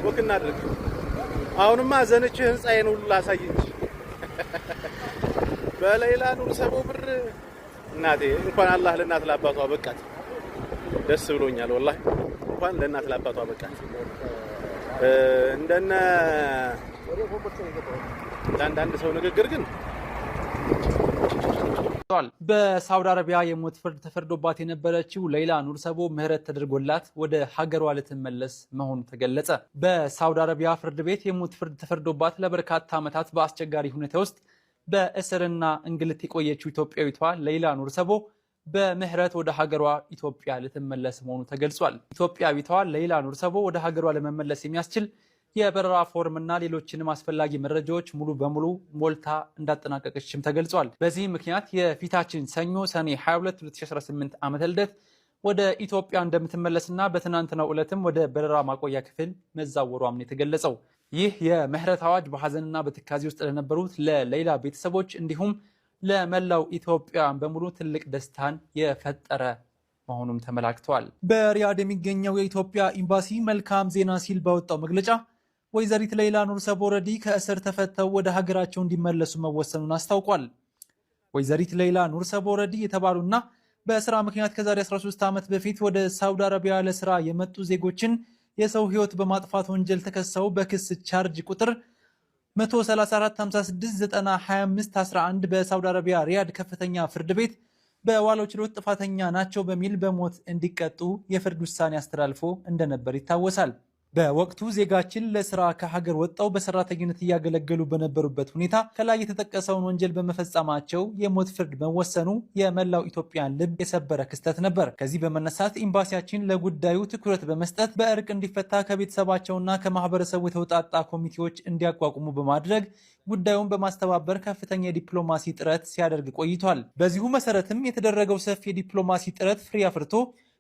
ወክና አድርግ አሁንማ ዘነች ህንጻዬን ሁሉ ላሳይኝ በሌላ ኑር ሰቦ ብር እናቴ እንኳን አላህ ለእናት ለአባቷ በቃት ደስ ብሎኛል ወላሂ እንኳን ለእናት ለአባቷ በቃት እንደነ አንዳንድ ሰው ንግግር ግን በሳውዲ አረቢያ የሞት ፍርድ ተፈርዶባት የነበረችው ሌይላ ኑር ሰቦ ምህረት ተደርጎላት ወደ ሀገሯ ልትመለስ መሆኑ ተገለጸ። በሳውዲ አረቢያ ፍርድ ቤት የሞት ፍርድ ተፈርዶባት ለበርካታ ዓመታት በአስቸጋሪ ሁኔታ ውስጥ በእስርና እንግልት የቆየችው ኢትዮጵያዊቷ ሌይላ ኑር ሰቦ በምህረት ወደ ሀገሯ ኢትዮጵያ ልትመለስ መሆኑ ተገልጿል። ኢትዮጵያዊቷ ሌይላ ኑር ሰቦ ወደ ሀገሯ ለመመለስ የሚያስችል የበረራ ፎርም እና ሌሎችንም አስፈላጊ መረጃዎች ሙሉ በሙሉ ሞልታ እንዳጠናቀቀችም ተገልጿል። በዚህ ምክንያት የፊታችን ሰኞ ሰኔ 22 2018 ዓመተ ልደት ወደ ኢትዮጵያ እንደምትመለስና በትናንትናው ዕለትም ወደ በረራ ማቆያ ክፍል መዛወሯም ነው የተገለጸው። ይህ የምህረት አዋጅ በሐዘንና በትካዜ ውስጥ ለነበሩት ለሌይላ ቤተሰቦች እንዲሁም ለመላው ኢትዮጵያውያን በሙሉ ትልቅ ደስታን የፈጠረ መሆኑም ተመላክቷል። በሪያድ የሚገኘው የኢትዮጵያ ኤምባሲ መልካም ዜና ሲል ባወጣው መግለጫ ወይዘሪት ሌይላ ኑር ሰቦ ረዲ ከእስር ተፈተው ወደ ሀገራቸው እንዲመለሱ መወሰኑን አስታውቋል። ወይዘሪት ሌይላ ኑር ሰቦ ረዲ የተባሉና በስራ ምክንያት ከዛሬ 13 ዓመት በፊት ወደ ሳውዲ አረቢያ ለስራ የመጡ ዜጎችን የሰው ህይወት በማጥፋት ወንጀል ተከሰው በክስ ቻርጅ ቁጥር 13456902511 በሳውዲ አረቢያ ሪያድ ከፍተኛ ፍርድ ቤት በዋለው ችሎት ጥፋተኛ ናቸው በሚል በሞት እንዲቀጡ የፍርድ ውሳኔ አስተላልፎ እንደነበር ይታወሳል። በወቅቱ ዜጋችን ለስራ ከሀገር ወጣው በሰራተኝነት እያገለገሉ በነበሩበት ሁኔታ ከላይ የተጠቀሰውን ወንጀል በመፈጸማቸው የሞት ፍርድ መወሰኑ የመላው ኢትዮጵያን ልብ የሰበረ ክስተት ነበር። ከዚህ በመነሳት ኤምባሲያችን ለጉዳዩ ትኩረት በመስጠት በእርቅ እንዲፈታ ከቤተሰባቸውና ከማህበረሰቡ የተውጣጣ ኮሚቴዎች እንዲያቋቁሙ በማድረግ ጉዳዩን በማስተባበር ከፍተኛ የዲፕሎማሲ ጥረት ሲያደርግ ቆይቷል። በዚሁ መሰረትም የተደረገው ሰፊ የዲፕሎማሲ ጥረት ፍሬ አፍርቶ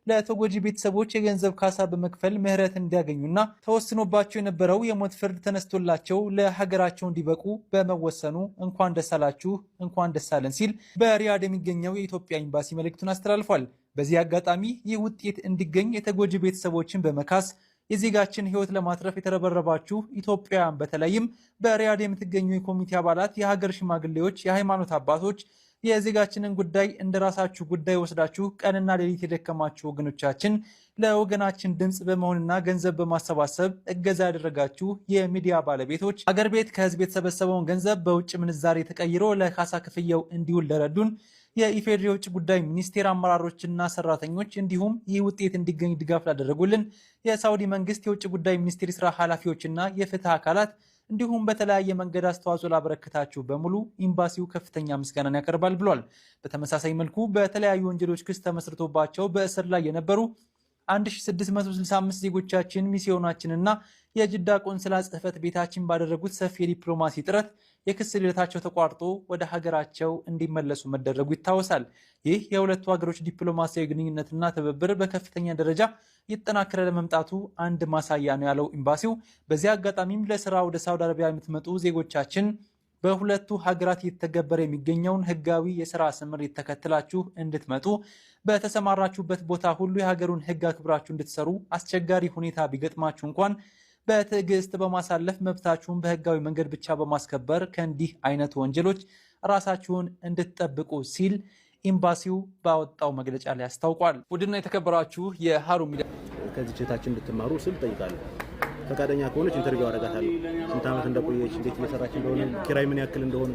ለተጎጂ ቤተሰቦች የገንዘብ ካሳ በመክፈል ምህረት እንዲያገኙና ተወስኖባቸው የነበረው የሞት ፍርድ ተነስቶላቸው ለሀገራቸው እንዲበቁ በመወሰኑ እንኳን ደስ አላችሁ እንኳን ደስ አለን ሲል በሪያድ የሚገኘው የኢትዮጵያ ኤምባሲ መልእክቱን አስተላልፏል። በዚህ አጋጣሚ ይህ ውጤት እንዲገኝ የተጎጂ ቤተሰቦችን በመካስ የዜጋችን ህይወት ለማትረፍ የተረበረባችሁ ኢትዮጵያውያን በተለይም በሪያድ የምትገኙ የኮሚቴ አባላት፣ የሀገር ሽማግሌዎች፣ የሃይማኖት አባቶች የዜጋችንን ጉዳይ እንደራሳችሁ ጉዳይ ወስዳችሁ ቀንና ሌሊት የደከማችሁ ወገኖቻችን ለወገናችን ድምጽ በመሆንና ገንዘብ በማሰባሰብ እገዛ ያደረጋችሁ የሚዲያ ባለቤቶች፣ አገር ቤት ከህዝብ የተሰበሰበውን ገንዘብ በውጭ ምንዛሬ ተቀይሮ ለካሳ ክፍያው እንዲውል ለረዱን የኢፌዴሪ የውጭ ጉዳይ ሚኒስቴር አመራሮችና ሰራተኞች እንዲሁም ይህ ውጤት እንዲገኝ ድጋፍ ላደረጉልን የሳውዲ መንግስት የውጭ ጉዳይ ሚኒስቴር ስራ ኃላፊዎችና የፍትህ አካላት እንዲሁም በተለያየ መንገድ አስተዋጽኦ ላበረከታችሁ በሙሉ ኤምባሲው ከፍተኛ ምስጋናን ያቀርባል ብሏል። በተመሳሳይ መልኩ በተለያዩ ወንጀሎች ክስ ተመስርቶባቸው በእስር ላይ የነበሩ 1665 ዜጎቻችን ሚስዮናችንና የጅዳ ቆንስላ ጽህፈት ቤታችን ባደረጉት ሰፊ የዲፕሎማሲ ጥረት የክስ ሂደታቸው ተቋርጦ ወደ ሀገራቸው እንዲመለሱ መደረጉ ይታወሳል። ይህ የሁለቱ ሀገሮች ዲፕሎማሲያዊ ግንኙነትና ትብብር በከፍተኛ ደረጃ እየተጠናከረ ለመምጣቱ አንድ ማሳያ ነው ያለው ኤምባሲው፣ በዚህ አጋጣሚም ለስራ ወደ ሳውዲ አረቢያ የምትመጡ ዜጎቻችን በሁለቱ ሀገራት እየተገበረ የሚገኘውን ህጋዊ የስራ ስምሪት ተከትላችሁ እንድትመጡ፣ በተሰማራችሁበት ቦታ ሁሉ የሀገሩን ህግ አክብራችሁ እንድትሰሩ፣ አስቸጋሪ ሁኔታ ቢገጥማችሁ እንኳን በትዕግስት በማሳለፍ መብታችሁን በህጋዊ መንገድ ብቻ በማስከበር ከእንዲህ አይነት ወንጀሎች ራሳችሁን እንድትጠብቁ ሲል ኤምባሲው ባወጣው መግለጫ ላይ አስታውቋል። ውድና የተከበራችሁ የሃሩን ሚዲያ ከዚህ ቼታችን እንድትማሩ ስል ጠይቃለሁ። ፈቃደኛ ከሆነች ኢንተርቪው አደርጋታለሁ። ስንት ዓመት እንደቆየች፣ እንዴት እየሰራች እንደሆነ፣ ኪራይ ምን ያክል እንደሆነ፣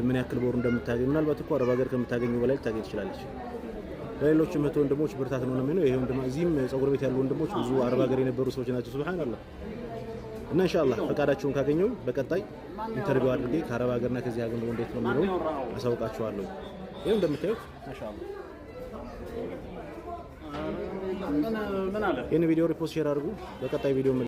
ምን ያክል በወር እንደምታገኝ፣ ምናልባት እኮ አረብ ሀገር ከምታገኘው በላይ ልታገኝ ትችላለች። ለሌሎችም እህት ወንድሞች ብርታት ነው ነው ይሄ ወንድም እዚህም ጸጉር ቤት ያሉ ወንድሞች ብዙ አረብ ሀገር የነበሩ ሰዎች ናቸው። ሱብሃንአላህ። እና ኢንሻአላህ ፈቃዳቸውን ካገኘው በቀጣይ ኢንተርቪው አድርጌ ከአረብ ሀገርና ከዚህ ሀገር እንዴት ነው የሚለው አሳውቃችኋለሁ። ይሄ እንደምታዩት ማሻአላህ ምን አለ። ይሄን ቪዲዮ ሪፖስት ሼር አድርጉ። በቀጣይ ቪዲዮ